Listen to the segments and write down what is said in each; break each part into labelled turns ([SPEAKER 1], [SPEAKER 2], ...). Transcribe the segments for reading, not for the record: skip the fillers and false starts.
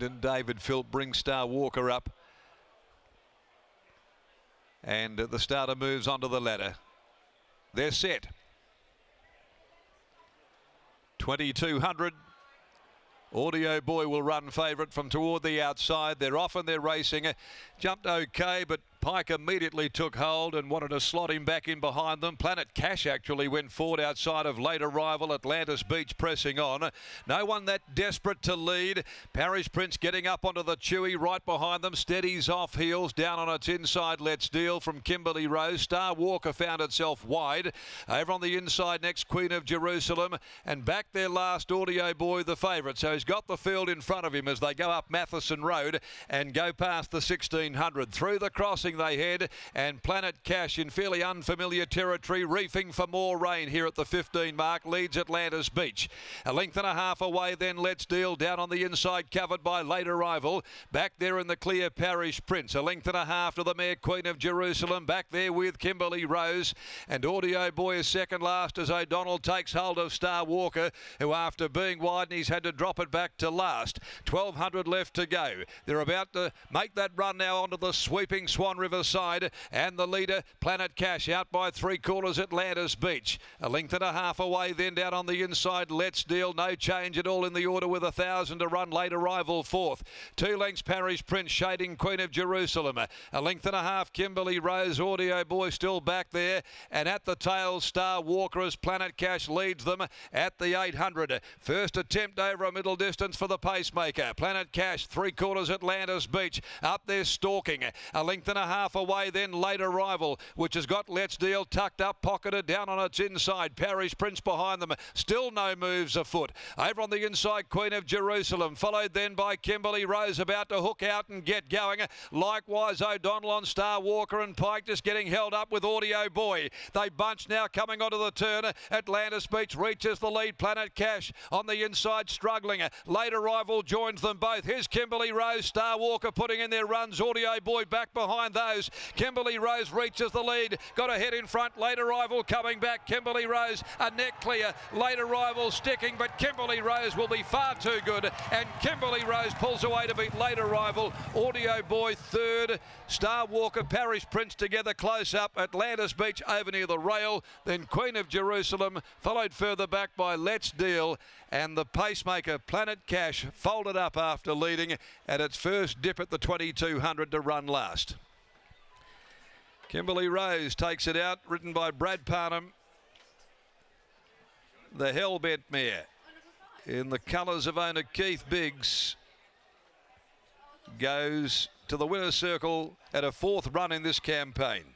[SPEAKER 1] and David Philp brings Star Walker up. And the starter moves onto the ladder. They're set. 2200. Audio Boy will run favourite from toward the outside. They're off and they're racing. Jumped okay, but Pike immediately took hold and wanted to slot him back in behind them. Planet Cash actually went forward outside of late arrival. Atlantis Beach pressing on. No one that desperate to lead. Parish Prince getting up onto the Chewy right behind them. Steadies off heels. Down on its inside. Let's Deal from Kimberly Rose. Star Walker found itself wide. Over on the inside next, Queen of Jerusalem. And back there last, Audio Boy the favourite. So he's got the field in front of him as they go up Matheson Road and go past the 1600. Through the crossing they head, and Planet Cash in fairly unfamiliar territory, reefing for more rain here at the 15 mark, leads Atlantis Beach. A length and a half away then Let's Deal, down on the inside, covered by late arrival. Back there in the clear, Parish Prince. A length and a half to the mare Queen of Jerusalem, back there with Kimberly Rose, and Audio Boy is second last as O'Donnell takes hold of Star Walker, who after being wide, he's had to drop it back to last. 1200 left to go. They're about to make that run now onto the sweeping Swan River side, and the leader Planet Cash out by 3/4 Atlantis Beach. A length and a half away then down on the inside, Let's Deal. No change at all in the order with 1,000 to run. Late arrival fourth. 2 lengths Parish Prince shading Queen of Jerusalem. A length and a half Kimberly Rose. Audio Boy still back there, and at the tail Star Walker as Planet Cash leads them at the 800. First attempt over a middle distance for the pacemaker. Planet Cash 3/4 Atlantis Beach up there stalking. A length and a half away then late arrival, which has got Let's Deal tucked up, pocketed down on its inside. Parish Prince behind them, still no moves afoot. Over on the inside, Queen of Jerusalem, followed then by Kimberly Rose, about to hook out and get going. Likewise O'Donnell on Star Walker, and Pike just getting held up with Audio Boy. They bunch now coming onto the turn. Atlantis Beach reaches the lead. Planet Cash on the inside struggling. Late arrival joins them both. Here's Kimberly Rose, Star Walker putting in their runs. Audio Boy back behind those. Kimberly Rose reaches the lead. Got a head in front. Late arrival coming back. Kimberly Rose, a neck clear. Late arrival sticking, but Kimberly Rose will be far too good. And Kimberly Rose pulls away to beat late arrival. Audio Boy third. Star Walker, Parish Prince together close up. Atlantis Beach over near the rail. Then Queen of Jerusalem, followed further back by Let's Deal. And the pacemaker Planet Cash folded up after leading at its first dip at the 2200 to run last. Kimberly Rose takes it out, ridden by Brad Parnham, the Hellbent mare, in the colours of owner Keith Biggs, goes to the winner's circle at a fourth run in this campaign.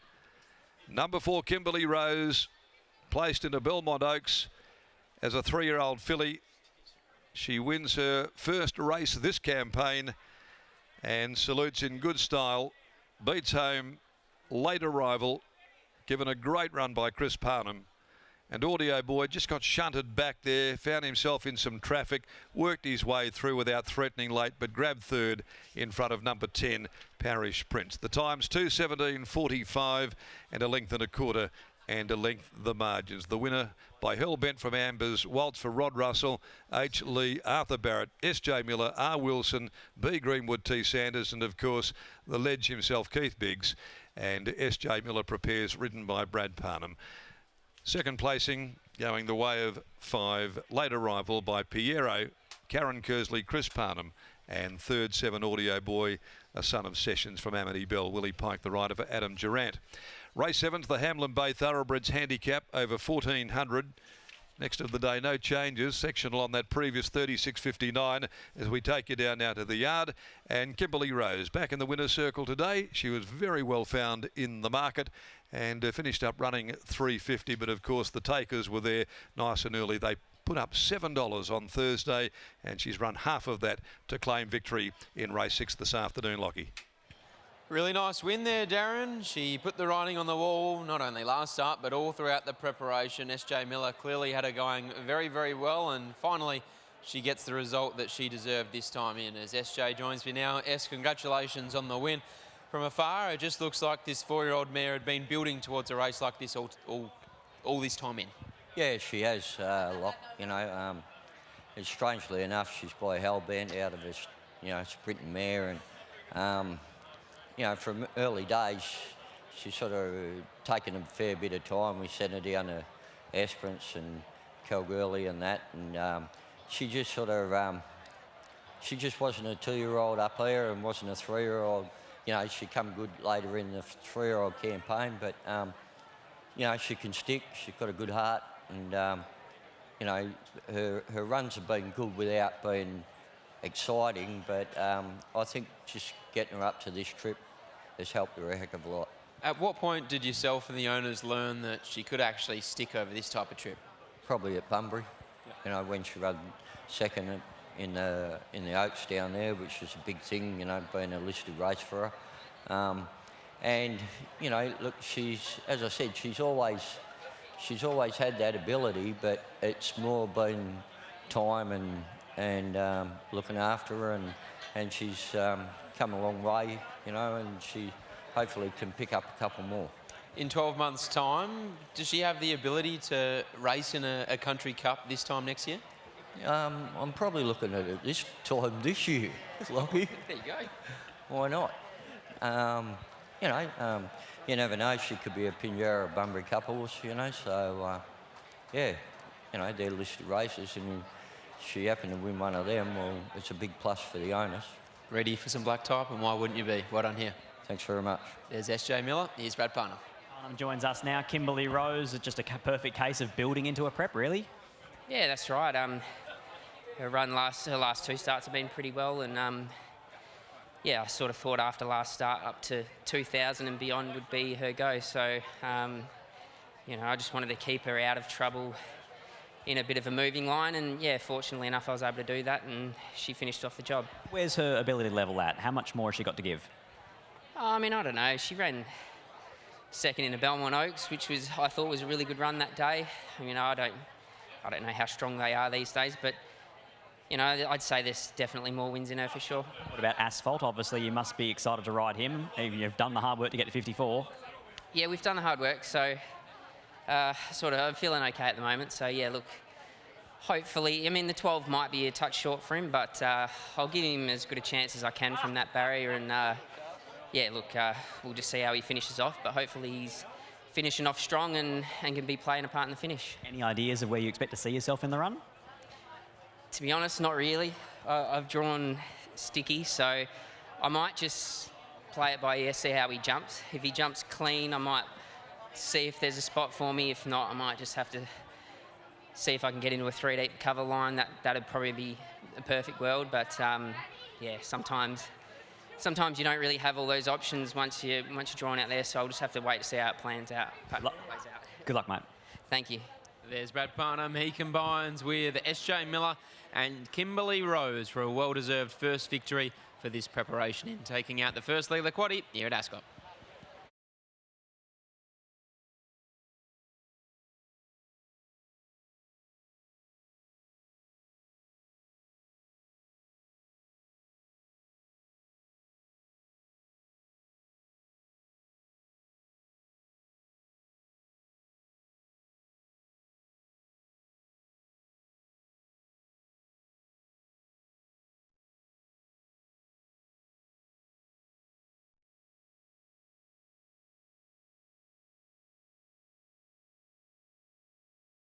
[SPEAKER 1] Number 4, Kimberly Rose, placed into Belmont Oaks as a 3-year-old filly. She wins her first race this campaign and salutes in good style. Beats home late arrival, given a great run by Chris Parnham. And Audio Boy just got shunted back there, found himself in some traffic, worked his way through without threatening late, but grabbed third in front of number 10, Parish Prince. The time's 2:17.45 and a length and a quarter, and a length the margins. The winner by Hellbent from Ambers, Waltz for Rod Russell, H. Lee, Arthur Barrett, S.J. Miller, R. Wilson, B. Greenwood, T. Sanders, and of course the ledge himself, Keith Biggs, and S.J. Miller prepares, ridden by Brad Parnham. Second placing going the way of 5, late arrival by Piero, Karen Kersley, Chris Parnham, and third 7 Audio Boy, a son of Sessions from Amity Bell, Willie Pike, the rider for Adam Durant. Race 7's the Hamlin Bay Thoroughbreds handicap over 1400. Next of the day, no changes. Sectional on that previous 36.59 as we take you down now to the yard. And Kimberly Rose back in the winner's circle today. She was very well found in the market and finished up running 3.50. But of course, the takers were there nice and early. They put up $7 on Thursday, and she's run half of that to claim victory in race 6 this afternoon, Lockie.
[SPEAKER 2] Really nice win there, Darren. She put the writing on the wall, not only last start, but all throughout the preparation. S.J. Miller clearly had her going very, very well, and finally she gets the result that she deserved this time in. As S.J. joins me now, S, congratulations on the win. From afar, it just looks like this 4-year-old mare had been building towards a race like this all this time in.
[SPEAKER 3] Yeah, she has, Locke. You know, and strangely enough, she's by Hellbent out of you know, sprinting mare, and you know, from early days, she's sort of taken a fair bit of time. We sent her down to Esperance and Kalgoorlie and that, and she just sort of, she just wasn't a 2-year-old up there and wasn't a 3-year-old. You know, she come good later in the 3-year-old campaign, but you know, she can stick. She's got a good heart, and you know, her runs have been good without being exciting. But I think just getting her up to this trip has helped her a heck of a lot.
[SPEAKER 2] At what point did yourself and the owners learn that she could actually stick over this type of trip?
[SPEAKER 3] Probably at Bunbury, you know, when she ran second in the Oaks down there, which was a big thing, you know, being a listed race for her. And you know, look, she's, as I said, she's always had that ability, but it's more been time and looking after her, and she's come a long way, you know, and she hopefully can pick up a couple more.
[SPEAKER 2] In 12 months' time, does she have the ability to race in a country cup this time next year?
[SPEAKER 3] I'm probably looking at it this time this year, Lockie.
[SPEAKER 2] There you go.
[SPEAKER 3] Why not? You know, you never know. She could be a Pinjarra Bunbury Cup horse, you know. So, yeah, you know, they're listed races, and she happened to win one of them. Well, it's a big plus for the owners.
[SPEAKER 2] Ready for some black type, and why wouldn't you be? Well done here.
[SPEAKER 3] Thanks very much.
[SPEAKER 2] There's SJ Miller. Here's Brad Parnham.
[SPEAKER 4] Joins us now. Kimberly Rose, just a perfect case of building into a prep, really.
[SPEAKER 5] Yeah, that's right. Her last 2 starts have been pretty well, and yeah, I sort of thought after last start up to 2,000 and beyond would be her go. So, you know, I just wanted to keep her out of trouble in a bit of a moving line, and yeah, fortunately enough, I was able to do that, and she finished off the job.
[SPEAKER 4] Where's her ability level at? How much more has she got to give?
[SPEAKER 5] I mean, I don't know. She ran second in the Belmont Oaks, which I thought was a really good run that day. I mean, I don't know how strong they are these days, but you know, I'd say there's definitely more wins in her for sure.
[SPEAKER 4] What about Asphalt? Obviously, you must be excited to ride him. You've done the hard work to get to 54.
[SPEAKER 5] Yeah, we've done the hard work, so sort of I'm feeling okay at the moment. So yeah, look, hopefully, I mean, the 12 might be a touch short for him, but I'll give him as good a chance as I can from that barrier, and yeah, look, we'll just see how he finishes off, but hopefully he's finishing off strong and can be playing a part in the finish.
[SPEAKER 4] Any ideas of where you expect to see yourself in the run?
[SPEAKER 5] To be honest, not really. I've drawn Sticky, so I might just play it by ear, see how he jumps. If he jumps clean, I might see if there's a spot for me. If not, I might just have to see if I can get into a 3-deep cover line. That'd probably be a perfect world, but yeah, sometimes you don't really have all those options once you're drawn out there, so I'll just have to wait to see how it plans out.
[SPEAKER 4] Good luck, mate.
[SPEAKER 5] Thank you.
[SPEAKER 2] There's Brad Parnham. He combines with SJ Miller and Kimberly Rose for a well-deserved first victory for this preparation in taking out the first leg of the quaddie here at Ascot.